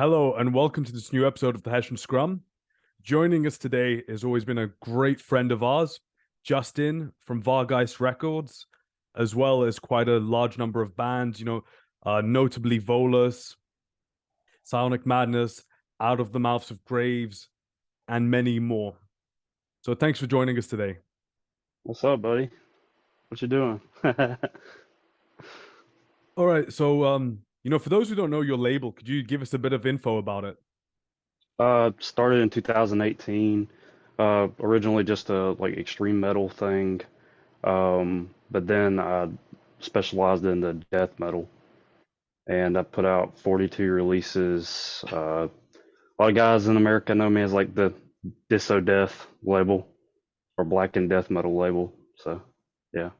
Hello and welcome to this new episode of the Hessian Scrum. Joining us today has always been a great friend of ours, Justin from Vargheist Records, as well as quite a large number of bands, notably Vølus, Psionic Madness, Out of the Mouths of Graves, and many more. So thanks for joining us today. What's up, buddy? What you doing? All right, so for those who don't know your label, could you give us a bit of info about it? Started in 2018. Originally just a like extreme metal thing. But then I specialized in the death metal and I put out 42 releases. A lot of guys in America know me as like the Disso Death label or Black and Death Metal label. So yeah.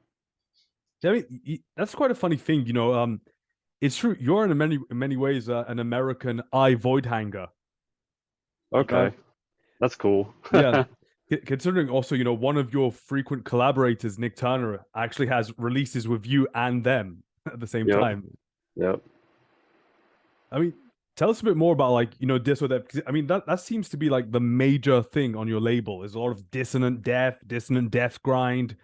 Yeah, I mean, that's quite a funny thing, it's true. You're in many ways an American eye void hanger. You know, Okay. That's cool. yeah. Considering also, one of your frequent collaborators, Nick Turner, actually has releases with you and them at the same Yep. time. Yep. I mean, tell us a bit more about like, this or that. Because, I mean, that seems to be like the major thing on your label. Is a lot of dissonant death grind,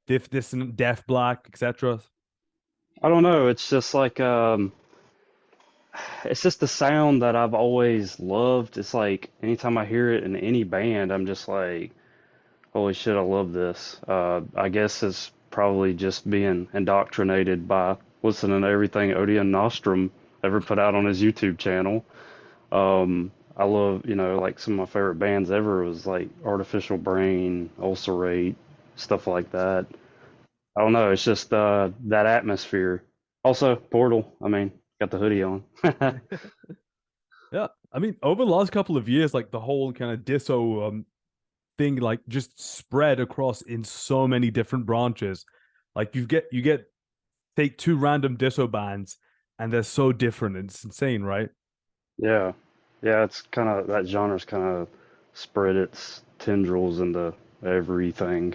dissonant death black, etc. I don't know. It's just like it's just the sound that I've always loved. It's like anytime I hear it in any band, I'm just like, holy shit, I love this. I guess it's probably just being indoctrinated by listening to everything Odeon Nostrum ever put out on his YouTube channel. I love, like some of my favorite bands ever was like Artificial Brain, Ulcerate, stuff like that. I don't know, it's just that atmosphere. Also, Portal, I mean, got the hoodie on. Yeah, I mean, over the last couple of years, like the whole kind of disso thing, like just spread across in so many different branches. Like you get take two random disso bands, and they're so different. It's insane, right? Yeah, yeah, it's kind of that genre's kind of spread its tendrils into everything,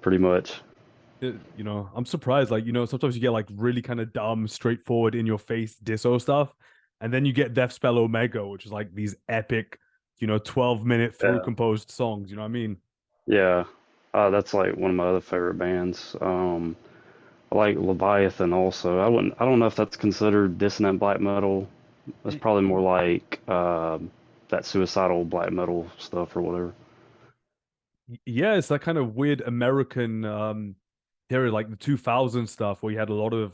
pretty much. I'm surprised. Like, sometimes you get like really kind of dumb, straightforward, in your face disso stuff, and then you get Death Spell Omega, which is like these epic, 12-minute through Yeah, composed songs. You know what I mean? yeah, that's like one of my other favorite bands. I like Leviathan also. I don't know if that's considered dissonant black metal. That's probably more like that suicidal black metal stuff or whatever. Yeah, it's that kind of weird American period, like the 2000 stuff, where you had a lot of,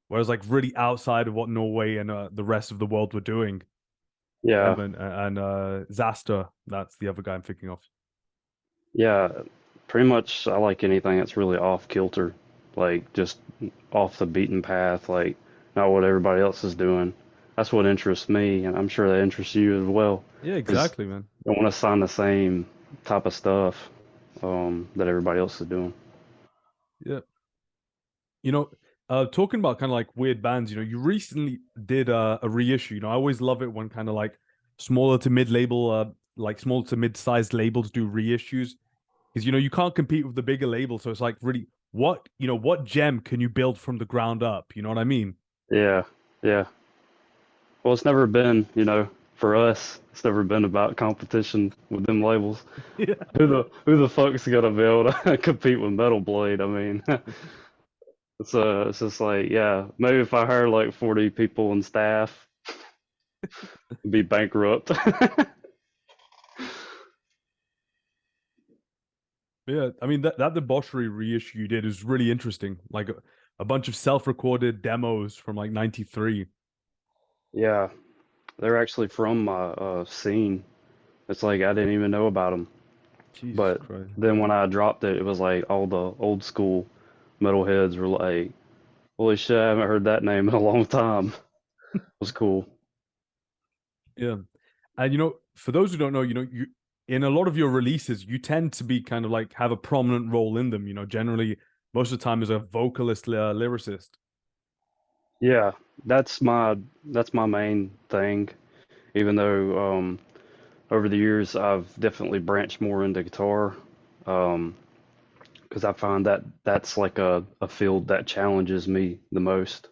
whereas like really outside of what Norway and the rest of the world were doing. Yeah, Them and Zaster, that's the other guy I'm thinking of. yeah, pretty much. I like anything that's really off kilter, like just off the beaten path, like not what everybody else is doing. That's what interests me, and I'm sure that interests you as well. Yeah, Is exactly, man. I want to sign the same type of stuff that everybody else is doing. Yeah, you know, talking about kind of like weird bands, you recently did a reissue. I always love it when kind of like smaller to mid label, like small to mid-sized labels do reissues, because you can't compete with the bigger label. So it's like really, what gem can you build from the ground up? You know what I mean? Yeah, yeah. Well, it's never been, for us, it's never been about competition with them labels. Yeah. Who the fuck's gonna be able to compete with Metal Blade? I mean, it's just like, yeah, maybe if I hire like 40 people and staff, it'd be bankrupt. Yeah, I mean that debauchery reissue you did is really interesting. Like a bunch of self-recorded demos from like '93. Yeah, they're actually from my scene. It's like I didn't even know about them. Jesus But Christ. then when I dropped it, it was like all the old school metalheads were like, "Holy shit, I haven't heard that name in a long time." It was cool. Yeah. And for those who don't know, you in a lot of your releases, you tend to be kind of like have a prominent role in them, generally most of the time as a vocalist lyricist. Yeah, that's my main thing. Even though over the years I've definitely branched more into guitar, um, because I find that that's like a field that challenges me the most.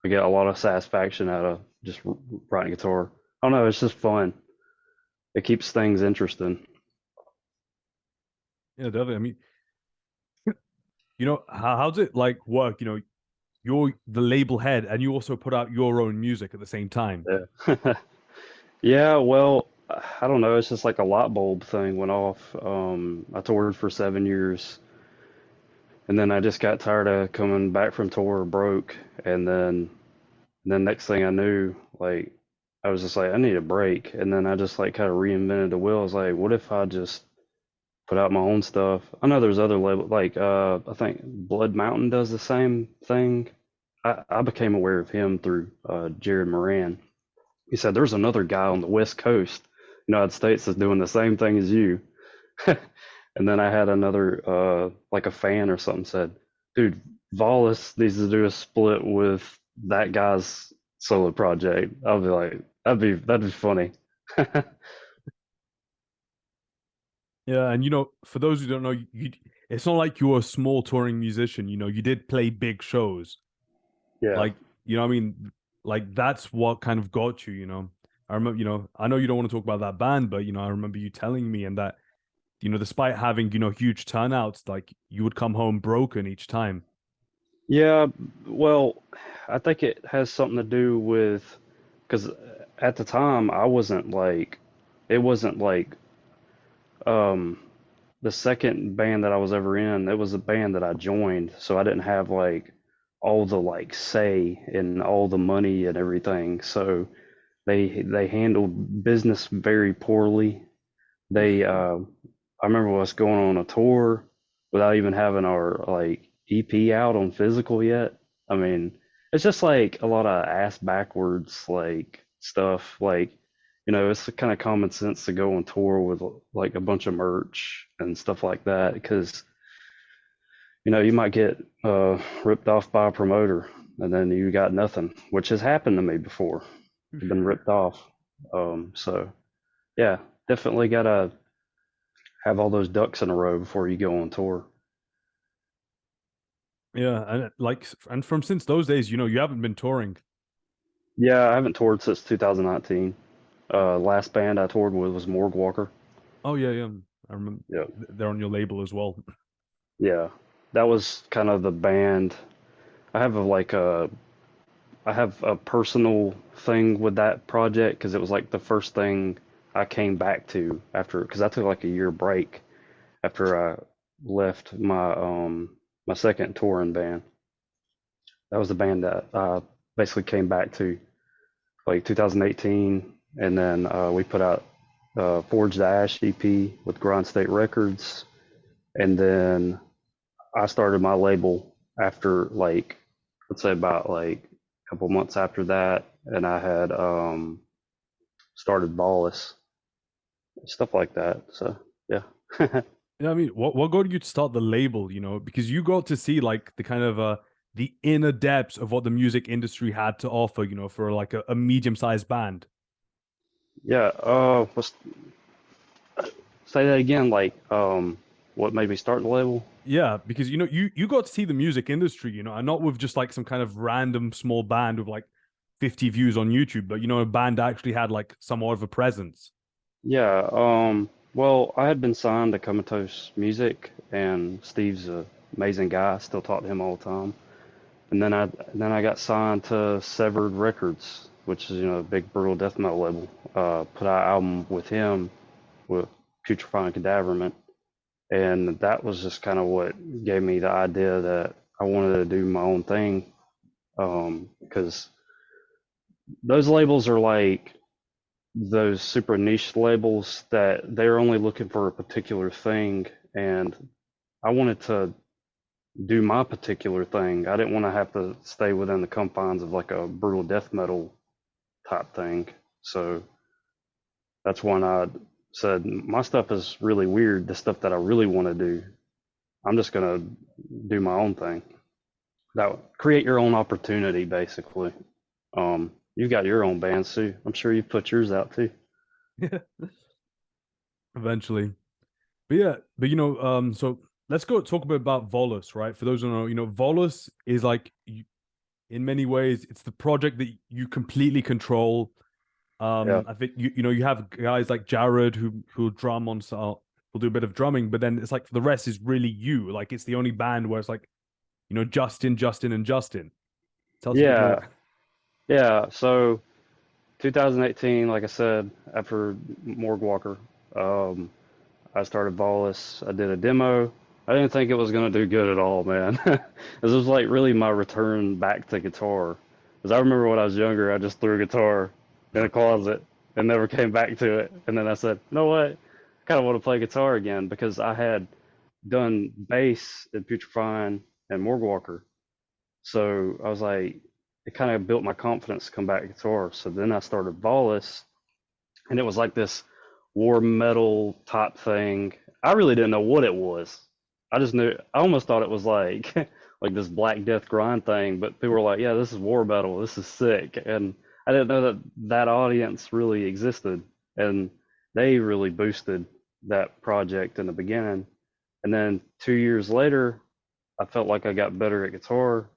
I get a lot of satisfaction out of just writing guitar. I don't know, it's just fun. It keeps things interesting. Yeah, definitely. I mean, how's it like work? You're the label head and you also put out your own music at the same time. Yeah. Yeah, well, I don't know. It's just like a light bulb thing went off. I toured for 7 years, and then I just got tired of coming back from tour broke, and then next thing I knew, like I was just like, I need a break, and then I just like kind of reinvented the wheel. I was like, what if I just put out my own stuff? I know there's other labels, like I think Blood Mountain does the same thing. I became aware of him through Jared Moran. He said there's another guy on the West Coast, United States, that's doing the same thing as you. And then I had another like a fan or something said, dude, Volus needs to do a split with that guy's solo project. I'll be like, that'd be funny. Yeah, and for those who don't know, it's not like you're a small touring musician. You did play big shows. Yeah. Like, I mean, like that's what kind of got you, I remember, I know you don't want to talk about that band, but I remember you telling me and that, despite having, huge turnouts, like you would come home broken each time. Yeah, well, I think it has something to do with because at the time it wasn't like um the second band that I was ever in, it was a band that I joined, so I didn't have like all the like say and all the money and everything. So they handled business very poorly. They I remember us going on a tour without even having our like EP out on physical yet. I mean, it's just like a lot of ass backwards like stuff. Like, it's kind of common sense to go on tour with like a bunch of merch and stuff like that because you might get ripped off by a promoter and then you got nothing, which has happened to me before. I've been ripped off. So yeah, definitely gotta have all those ducks in a row before you go on tour. Yeah, and and from since those days, you haven't been touring. Yeah, I haven't toured since 2019. Last band I toured with was Morgue Walker. Oh yeah, yeah. I remember Yeah, they're on your label as well. yeah, that was kind of the band. I have a like a I have a personal thing with that project because it was like the first thing I came back to after because I took like a year break after I left my second touring band. That was the band that I basically came back to like 2018, and then we put out Forge the Ash EP with Grind State Records, and then I started my label after like let's say about like a couple months after that, and I had started Ballas, stuff like that. So yeah. Yeah, I mean, what got you to start the label? Because you got to see like the kind of the inner depths of what the music industry had to offer. For like a medium-sized band. Yeah, let's say that again. Like, what made me start the label? Yeah, because you got to see the music industry. And not with just like some kind of random small band with like 50 views on YouTube, but a band that actually had like somewhat of a presence. Yeah, well, I had been signed to Comatose Music, and Steve's an amazing guy. I still talk to him all the time. And then I got signed to Severed Records, which is a big brutal death metal label. Put out an album with him with Putrefying Cadaverment, and that was just kind of what gave me the idea that I wanted to do my own thing. Because those labels are like those super niche labels that they're only looking for a particular thing, and I wanted to do my particular thing. I didn't want to have to stay within the confines of like a brutal death metal type thing. So that's when I said my stuff is really weird. The stuff that I really want to do, I'm just gonna do my own thing. That create your own opportunity, basically. You got your own bands too. I'm sure you put yours out too. Eventually. But yeah, but so let's go talk a bit about Volus, right? For those who don't know, Volus is like in many ways, it's the project that you completely control. Yeah. I think you have guys like Jared who drum on so will do a bit of drumming, but then it's like the rest is really you. Like it's the only band where it's like, Justin, Justin, and Justin. Tell us a bit more. Yeah. Yeah. So 2018, like I said, after Morgue Walker, um, I started Volus. I did a demo. I didn't think it was gonna do good at all, man. This was like really my return back to guitar. Because I remember when I was younger, I just threw a guitar in a closet and never came back to it. And then I said, you know what? I kind of want to play guitar again because I had done bass in Putrefying and Morgue Walker. So I was like, it kind of built my confidence to come back to guitar. So then I started Volus, and it was like this war metal type thing. I really didn't know what it was. I just knew, I almost thought it was like like this Black Death grind thing, but people were like, "Yeah, this is war metal. This is sick." And I didn't know that that audience really existed, and they really boosted that project in the beginning. And then 2 years later, I felt like I got better at guitar,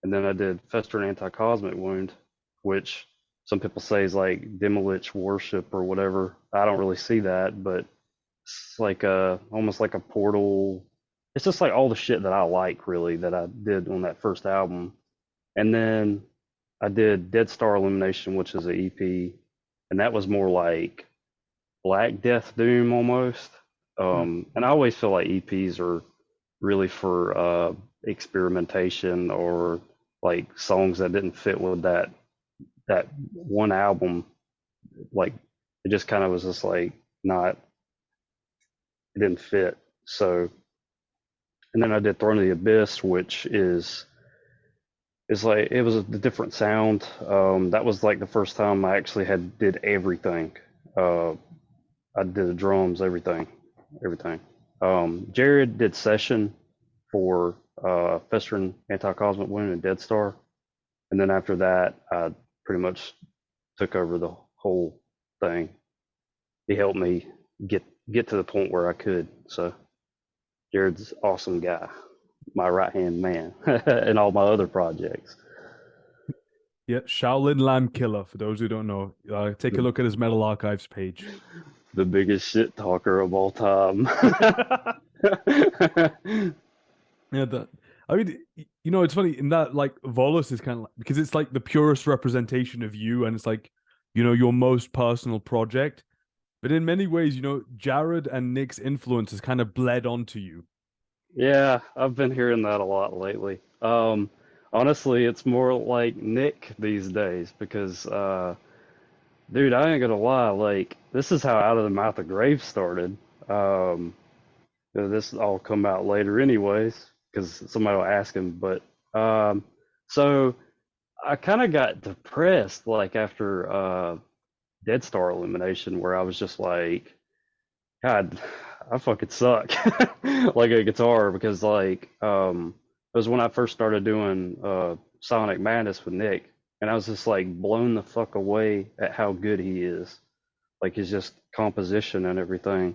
and then I did Festering Anti-Cosmic Wound, which some people say is like Demolich worship or whatever. I don't really see that, but it's like a almost like a portal. It's just like all the shit that I like really that I did on that first album. And then I did Dead Star Illumination, which is an EP, and that was more like Black Death Doom almost. Hmm. And I always feel like EPs are really for experimentation or like songs that didn't fit with that one album. Like it just kind of was just like not, it didn't fit. So, and then I did Throne of the Abyss, which is like it was a different sound. That was like the first time I actually had did everything. Uh, I did the drums, everything. Jared did session for Festering Anti-Cosmic Wound and Dead Star, and then after that, I pretty much took over the whole thing. He helped me get to the point where I could. So Jared's an awesome guy, my right hand man, in all my other projects. Yeah, Shaolin Lamb Killer. For those who don't know, take a The, look at his Metal Archives page. the biggest shit talker of all time. Yeah, that. I mean, it's funny in that like Volus is kind of like because it's like the purest representation of you, and it's like, your most personal project. But in many ways, Jared and Nick's influence has kind of bled onto you. Yeah, I've been hearing that a lot lately. Honestly, it's more like Nick these days because, dude, I ain't gonna lie, like this is how Out of the Mouth of Grave started. Um, this all come out later anyways, because somebody will ask him. But so I kind of got depressed like after Dead Star Illumination, where I was just like, God, I fucking suck like a guitar because it was when I first started doing Sonic Madness with Nick, and I was just like blown the fuck away at how good he is, like his just composition and everything.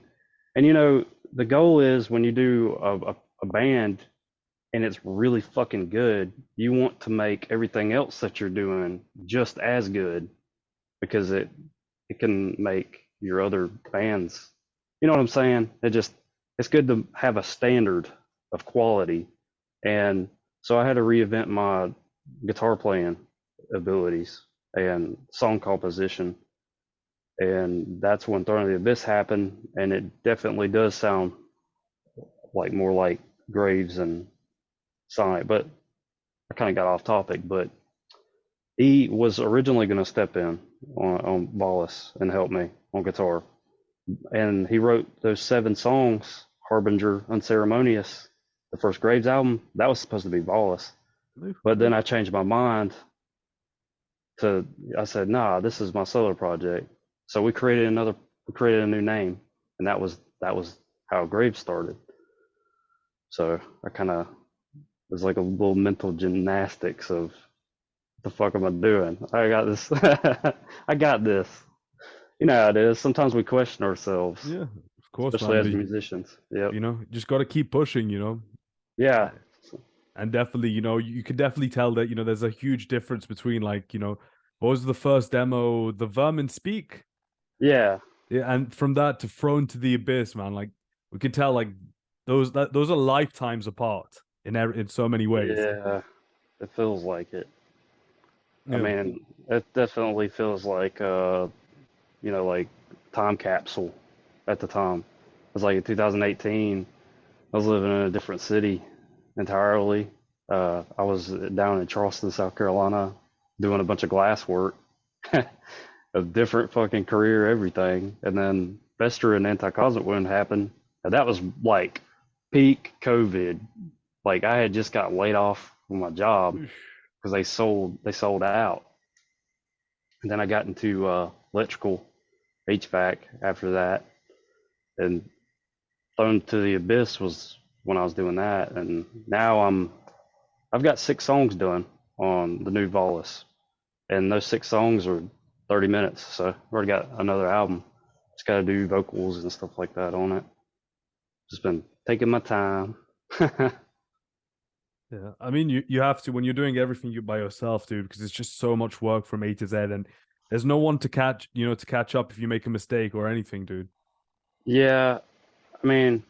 And the goal is when you do a band and it's really fucking good, you want to make everything else that you're doing just as good because it can make your other bands, you know what I'm saying? It's good to have a standard of quality. And so I had to reinvent my guitar playing abilities and song composition. And that's when Throne of the Abyss happened. And it definitely does sound like more like Graves and Sonic. But I kind of got off topic. But he was originally going to step in on Bolus and help me on guitar. And he wrote those 7 songs, Harbinger, Unceremonious, the first Graves album. That was supposed to be Bolus. But then I changed my mind I said, nah, this is my solo project. So we created a new name, and that was how Graves started. So I kind of was like a little mental gymnastics of what the fuck am I doing? I got this. I got this. You know how it is. Sometimes we question ourselves, Yeah, of course, especially man. as But musicians. Yep. just got to keep pushing. Yeah. And definitely, you could definitely tell that there's a huge difference between like What was the first demo? The Vermin Speak. Yeah, Yeah, and from that to Thrown to the Abyss, man, like we can tell like those are lifetimes apart in so many ways. yeah, it feels like it. I Yeah. mean, it definitely feels like like time capsule at the time. It was like in 2018. I was living in a different city entirely. I was down in Charleston, South Carolina, doing a bunch of glass work, a different fucking career, everything. And then Fester and anti-cosmic wound happened. And that was like peak COVID. Like I had just got laid off from my job because they sold out. And then I got into electrical HVAC after that, and Thrown to the Abyss was when I was doing that. And now I've got 6 songs done on the new Volus, and those 6 songs are 30 minutes. So I've already got another album. Just got to do vocals and stuff like that on it. Just been taking my time. Yeah, I mean, you have to when you're doing everything you by yourself, dude, because it's just so much work from A to Z, and there's no one to catch up if you make a mistake or anything, dude. Yeah, I mean,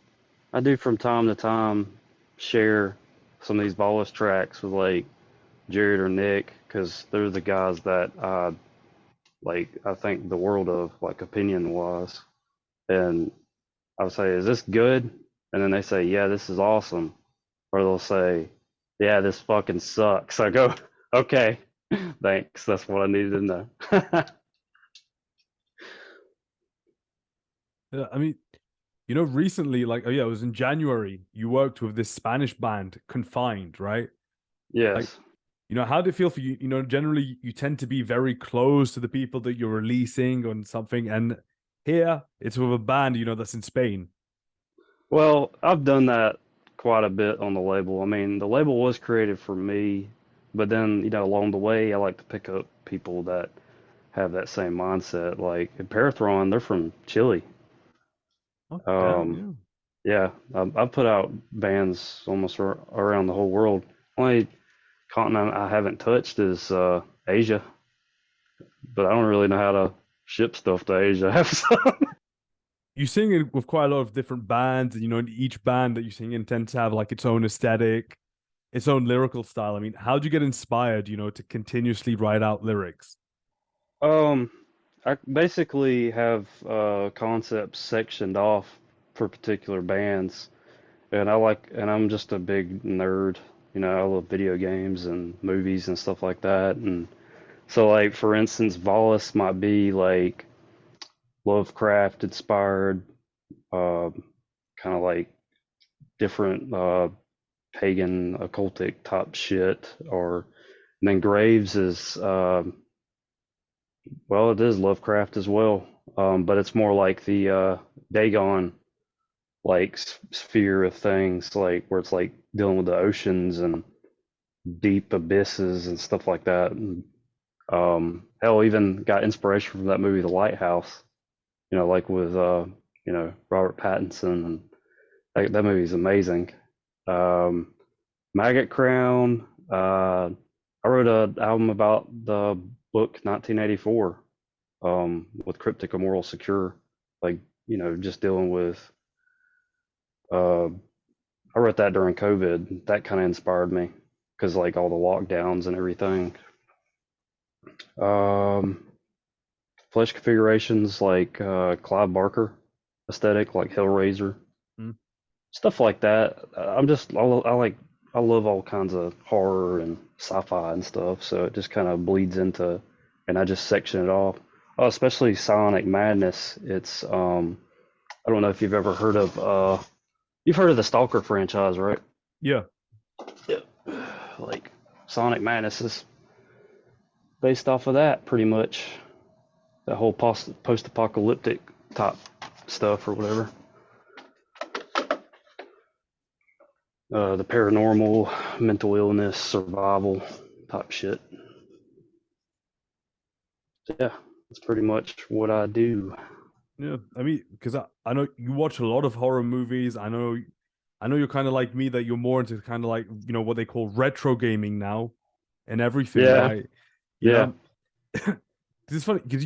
I do from time to time share some of these Volus tracks with like Jared or Nick because they're the guys that I think the world of like opinion wise. And I'll say, "Is this good?" And then they say, "Yeah, this is awesome." Or they'll say, "Yeah, this fucking sucks." I go, "Okay, thanks. That's what I needed to know." Yeah, I mean, recently, like, oh yeah, it was in January. You worked with this Spanish band, Confined, right? Like, Yes. how did it feel for you? Generally, you tend to be very close to the people that you're releasing on something, and here it's with a band, that's in Spain. Well, I've done that quite a bit on the label. I mean, the label was created for me, but then, along the way, I like to pick up people that have that same mindset. Like Parathron, they're from Chile. Oh, damn, Um, yeah. yeah, I've put out bands almost around the whole world. Only continent I haven't touched is Asia, but I don't really know how to ship stuff to Asia. You sing it with quite a lot of different bands, and each band that you sing in tends to have like its own aesthetic, its own lyrical style. I mean, how do you get inspired, to continuously write out lyrics? Um, I basically have concepts sectioned off for particular bands, and I'm just a big nerd. I love video games and movies and stuff like that. And so, like for instance, Volus might be like Lovecraft inspired, uh, kind of like different pagan occultic type shit. Or and then Graves is well, it is Lovecraft as well, but it's more like the Dagon like sphere of things, like where it's like dealing with the oceans and deep abysses and stuff like that. And hell, even got inspiration from that movie, The Lighthouse. Like with Robert Pattinson, and that movie's amazing. Um, Maggot Crown. I wrote an album about the book 1984 with Cryptic Immoral Secure, like just dealing with. Uh, I wrote that during COVID. That kind of inspired me because like all the lockdowns and everything. Um, Flesh configurations like Clive Barker aesthetic, like Hellraiser, Hmm? stuff like that. I love all kinds of horror and sci-fi and stuff, so it just kind of bleeds into, and I just section it off. Oh, especially Psionic Madness. It's I don't know if you've heard of the Stalker franchise, right? Yeah. Yeah. Like Sonic Madness is based off of that pretty much. That whole post-apocalyptic type stuff or whatever. The paranormal, mental illness, survival type shit. So, yeah, that's pretty much what I do. Yeah, I mean, because I know you watch a lot of horror movies. I know you're kind of like me that you're more into kind of like what they call retro gaming now and everything, Yeah, right? You yeah. know, It's funny because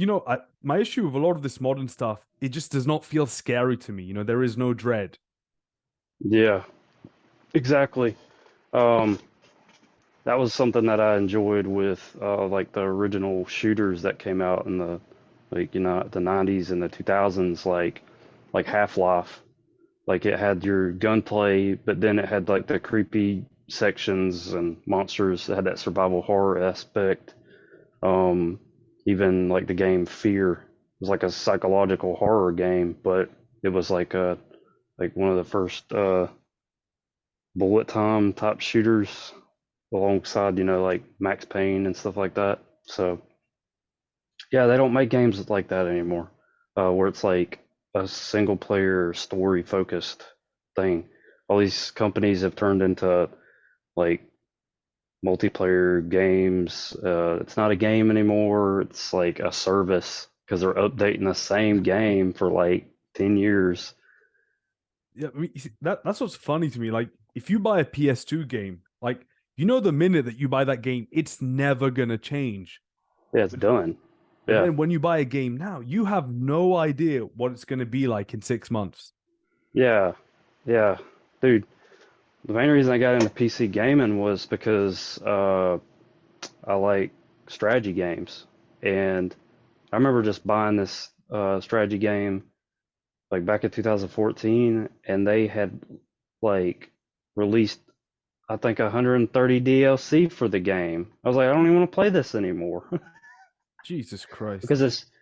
my issue with a lot of this modern stuff, it just does not feel scary to me. There is no dread. Yeah, exactly. Um, that was something that I enjoyed with like the original shooters that came out in the the 90s and the 2000s, like Half-Life. Like it had your gunplay, but then it had like the creepy sections and monsters that had that survival horror aspect. Um, Even like the game Fear was like a psychological horror game, but it was like one of the first bullet time type shooters alongside, like Max Payne and stuff like that. So yeah, they don't make games like that anymore, where it's like a single player story focused thing. All these companies have turned into like multiplayer games. It's not a game anymore. It's like a service because they're updating the same game for like 10 years. Yeah, I mean, you see, that's what's funny to me. Like, if you buy a PS2 game, like the minute that you buy that game, it's never gonna change. Yeah, it's done. But Yeah. then when you buy a game now, you have no idea what it's gonna be like in 6 months. Yeah. Yeah. Dude, the main reason I got into PC gaming was because I like strategy games. And I remember just buying this strategy game like back in 2014, and they had like released, I think, 130 DLC for the game. I was like, I don't even want to play this anymore Jesus Christ.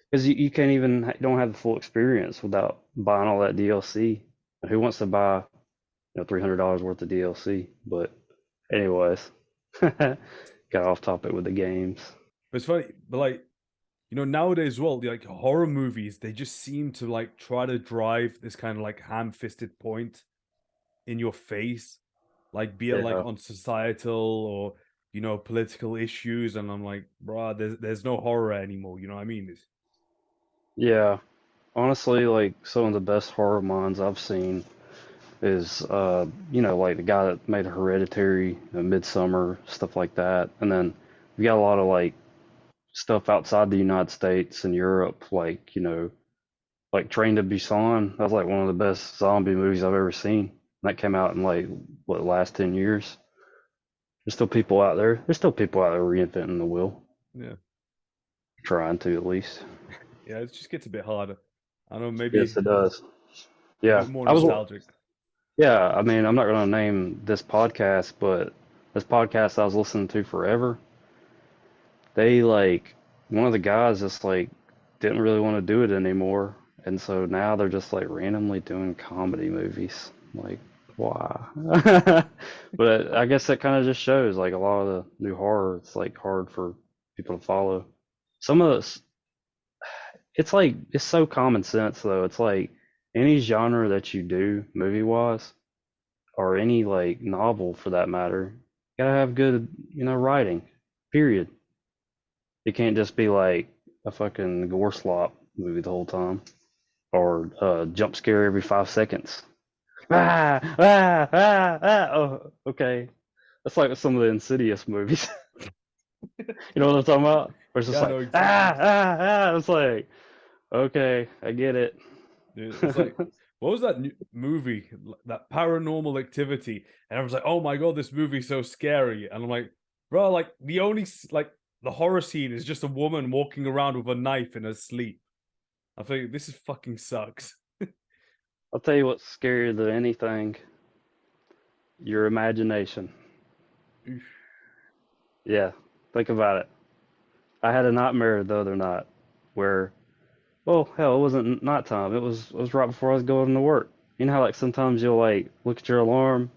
because you can't even you don't have the full experience without buying all that DLC. Who wants to buy $300 worth of DLC? But anyways, got off topic with the games. But it's funny, but like, nowadays as well, like horror movies, they just seem to like try to drive this kind of like ham-fisted point in your face, like be it like Yeah, on societal or political issues, and I'm like, bruh, there's no horror anymore. You know what I mean? yeah. Honestly, like some of the best horror minds I've seen is like the guy that made Hereditary, Midsummer, stuff like that. And then we got a lot of like stuff outside the United States and Europe, like like Train to Busan. That was like one of the best zombie movies I've ever seen. That came out in like what, the last 10 years. There's still people out there. There's still people out there reinventing the wheel, Yeah, trying to at least. yeah, it just gets a bit harder. I don't know, maybe Yes, it does. a Yeah, bit more I was. nostalgic. Yeah, I mean, I'm not gonna name this podcast, but this podcast I was listening to forever, they like one of the guys just like didn't really want to do it anymore, and so now they're just like randomly doing comedy movies. Like, why? But I guess that kind of just shows like a lot of the new horror, it's like hard for people to follow. Some of this, it's like it's so common sense though. It's like any genre that you do movie wise, or any like novel for that matter, you gotta have good, writing. Period. It can't just be like a fucking gore slop movie the whole time, or jump scare every 5 seconds. Ah, ah, ah, ah. Oh, okay. That's like some of the Insidious movies. You know what I'm talking about? Where it's just Yeah, I like know exactly. ah, ah, ah. It's like okay, I get it. Dude, it's like, what was that movie, that Paranormal Activity? And everyone's like, oh my god, this movie's so scary. And I'm like, bro, like the only like the horror scene is just a woman walking around with a knife in her sleep. I think this is fucking sucks. I'll tell you what's scarier than anything, your imagination. Yeah, think about it. I had a nightmare the other night where, well, hell, it wasn't nighttime. It was right before I was going to work. You know how like sometimes you'll like look at your alarm,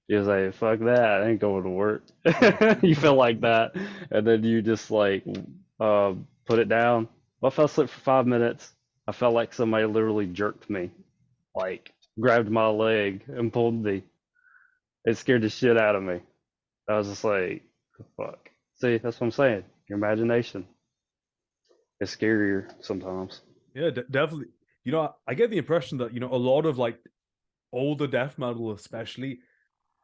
you're like, fuck that, I ain't going to work. Yeah. You feel like that, and then you just like uh put it down. Well, I fell asleep for 5 minutes. I felt like somebody literally jerked me, like grabbed my leg and pulled me. It scared the shit out of me. I was just like, fuck. See, that's what I'm saying. Your imagination is scarier sometimes. Yeah, definitely. I get the impression that, a lot of like older death metal especially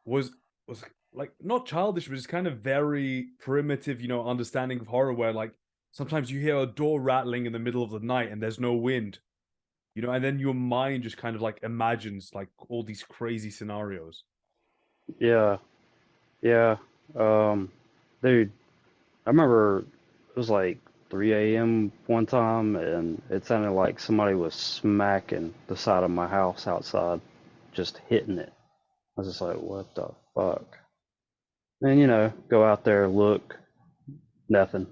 was was like not childish, but just kind of very primitive, understanding of horror where like sometimes you hear a door rattling in the middle of the night and there's no wind, and then your mind just kind of like imagines like all these crazy scenarios. Yeah, yeah. Um, Dude, I remember it was like 3 a.m. one time, and it sounded like somebody was smacking the side of my house outside, just hitting it. I was just like, what the fuck? And go out there, look, nothing.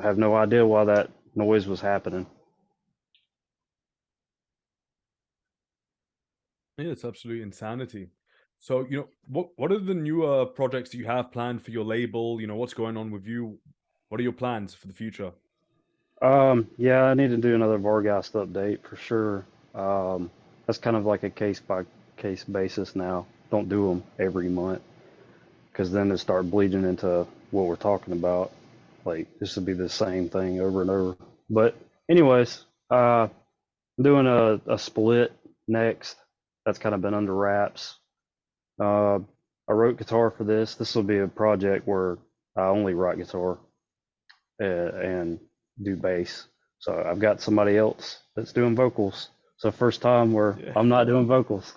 I have no idea why that noise was happening. Yeah, it's absolute insanity. So, what are the newer projects that you have planned for your label? What's going on with you? What are your plans for the future? Yeah, I need to do another Vargheist update for sure. That's kind of like a case by case basis now. Don't do them every month because then they start bleeding into what we're talking about. Like this would be the same thing over and over. But anyways, I'm doing a split next. That's kind of been under wraps. Uh, I wrote guitar for this. This will be a project where I only write guitar and do bass. So I've got somebody else that's doing vocals. So first time where Yeah. I'm not doing vocals.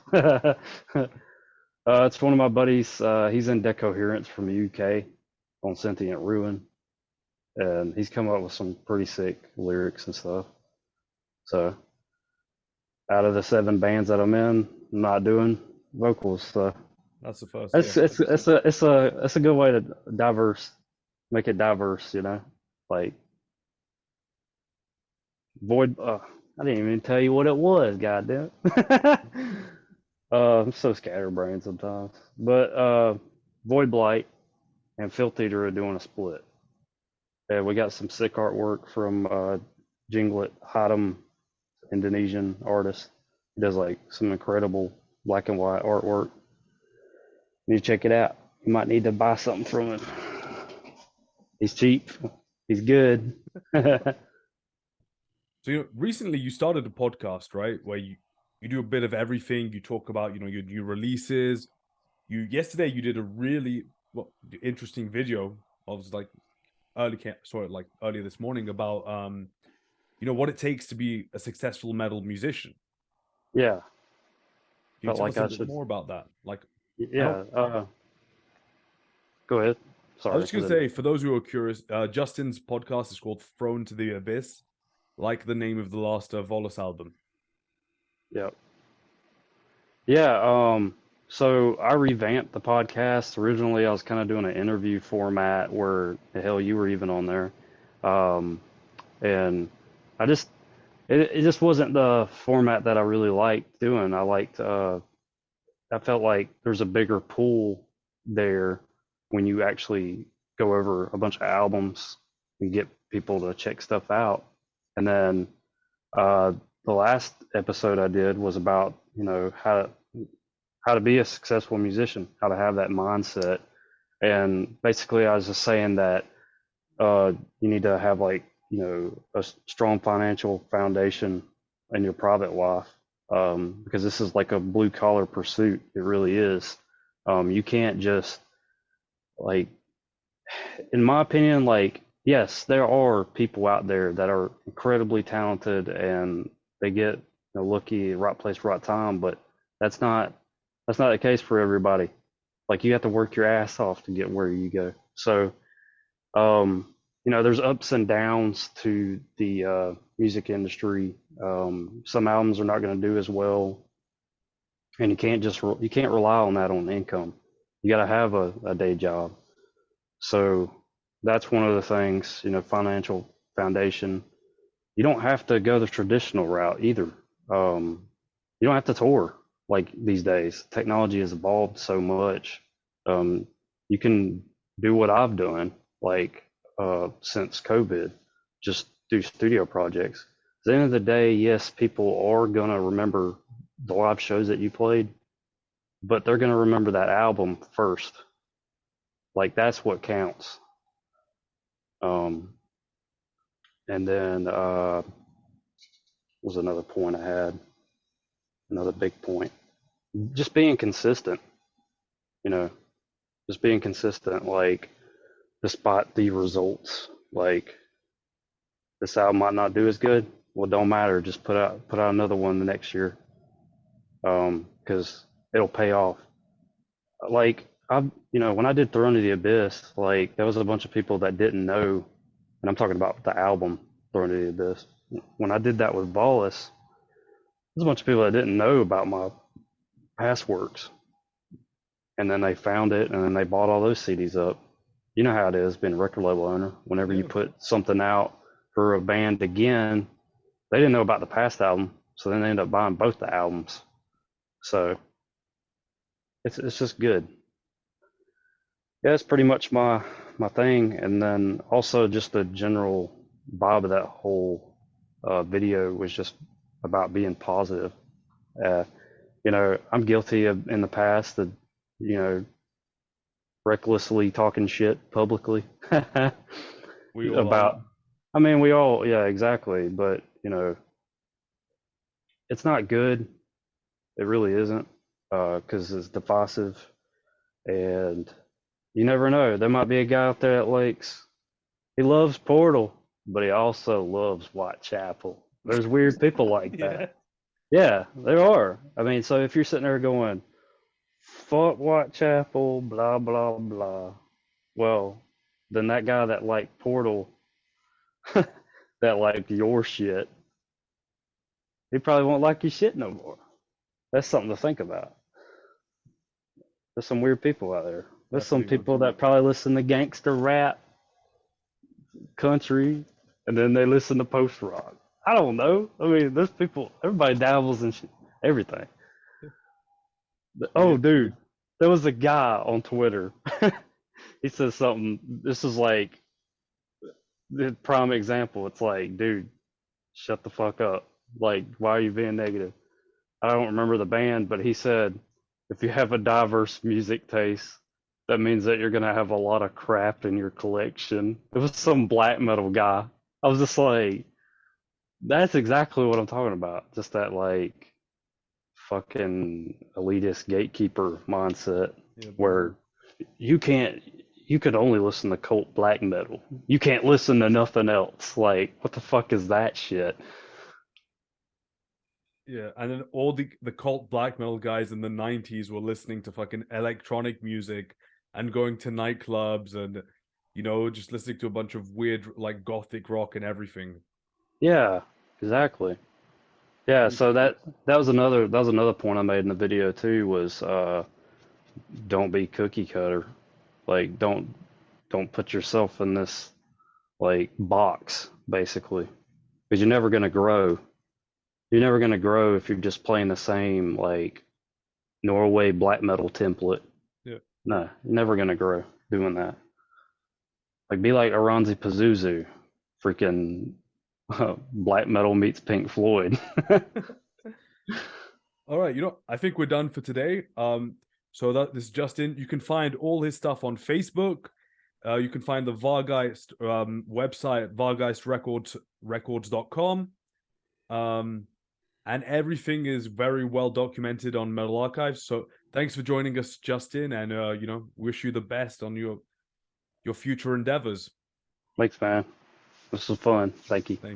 It's one of my buddies. He's in Decoherence from the UK on Sentient Ruin, and he's come up with some pretty sick lyrics and stuff. So out of the 7 bands that I'm in, I'm not doing vocals. So That's the first, yeah. it's a good way to make it diverse. Like void. I didn't even tell you what it was. Goddamn. I'm so scatterbrained sometimes. But Void Blight and Filth Eater are doing a split. And we got some sick artwork from Jinglet Hatem, Indonesian artist. He does like some incredible black and white artwork. You need to check it out. You might need to buy something from him. He's cheap. He's good. So, recently you started a podcast, right? Where you do a bit of everything. You talk about, your new releases. Yesterday you did a really interesting video. I was like earlier this morning about what it takes to be a successful metal musician. Yeah, Can you felt tell like us a I bit should. more about that? Like, Yeah. how Go ahead. I was Sorry. just gonna say, for those who are curious, Justin's podcast is called "Thrown to the Abyss," like the name of the last Volus album. Yeah. Yeah. So I revamped the podcast. Originally, I was kind of doing an interview format where the hell you were even on there. Um, and I just it just wasn't the format that I really liked doing. I felt like there's a bigger pool there when you actually go over a bunch of albums and get people to check stuff out. And then uh, the last episode I did was about how to be a successful musician, how to have that mindset. And basically, I was just saying that you need to have like a strong financial foundation in your private life because this is like a blue collar pursuit. It really is. You can't just like, in my opinion, like yes, there are people out there that are incredibly talented and they get lucky, right place, right time, but that's not that's not the case for everybody. Like you have to work your ass off to get where you go. So there's ups and downs to the music industry. Some albums are not going to do as well, and you can't rely on that on income. You got to have a day job. So that's one of the things, financial foundation. You don't have to go the traditional route either. You don't have to tour like these days. Technology has evolved so much. You can do what I've done, like since COVID, just do studio projects. At the end of the day, yes, people are gonna remember the live shows that you played, but they're gonna remember that album first. Like that's what counts. Um, and then was another point I had, another big point. Just being consistent, you know, just being consistent, like despite the results. Like this album might not do as good. Well, don't matter. Just put out another one the next year, because it'll pay off. Like when I did Throne of the Abyss, like there was a bunch of people that didn't know, and I'm talking about the album Throne of the Abyss. When I did that with Volus, there's a bunch of people that didn't know about my past works, and then they found it, and then they bought all those CDs up. You know how it is being a record label owner. Whenever you put something out for a band again, they didn't know about the past album, so then they end up buying both the albums. So it's just good. Yeah, it's pretty much my thing, and then also just the general vibe of that whole video was just about being positive. I'm guilty of in the past of recklessly talking shit publicly We all about. I mean, we all, yeah, exactly. But it's not good. It really isn't, because it's divisive, and you never know. There might be a guy out there that he loves Portal, but he also loves Whitechapel. There's weird people like that. Yeah, there are. I mean, so if you're sitting there going, fuck Whitechapel, blah, blah, blah, well, then that guy that liked Portal, that liked your shit, he probably won't like your shit no more. That's something to think about. There's some weird people out there. There's some people that probably listen to gangster rap, country, and then they listen to post rock. I don't know. I mean, there's people, everybody dabbles in everything. Oh, dude, there was a guy on Twitter. He said something. This is like the prime example. It's like, dude, shut the fuck up. Like, why are you being negative? I don't remember the band, but he said, if you have a diverse music taste, that means that you're going to have a lot of crap in your collection. It was some black metal guy. I was just like, that's exactly what I'm talking about. Just that, like, fucking elitist gatekeeper mindset where you could only listen to cult black metal. You can't listen to nothing else. Like, what the fuck is that shit? Yeah, and then all the cult black metal guys in the 90s were listening to fucking electronic music and going to nightclubs and, just listening to a bunch of weird, like, gothic rock and everything. Yeah, exactly. Yeah, so that was another point I made in the video too, was don't be cookie cutter. Like, don't put yourself in this, like, box, basically, because you're never going to grow. You're never going to grow if you're just playing the same, like, Norway black metal template. Yeah. No, you're never going to grow doing that. Like, be like Aranzi Pazuzu, freaking black metal meets Pink Floyd. All right, I think we're done for today. So this is Justin. You can find all his stuff on Facebook. You can find the Vargheist website at vargheistrecords.com. And everything is very well documented on Metal Archives. So thanks for joining us, Justin, and wish you the best on your future endeavors. Thanks, man. This was fun. Thank you.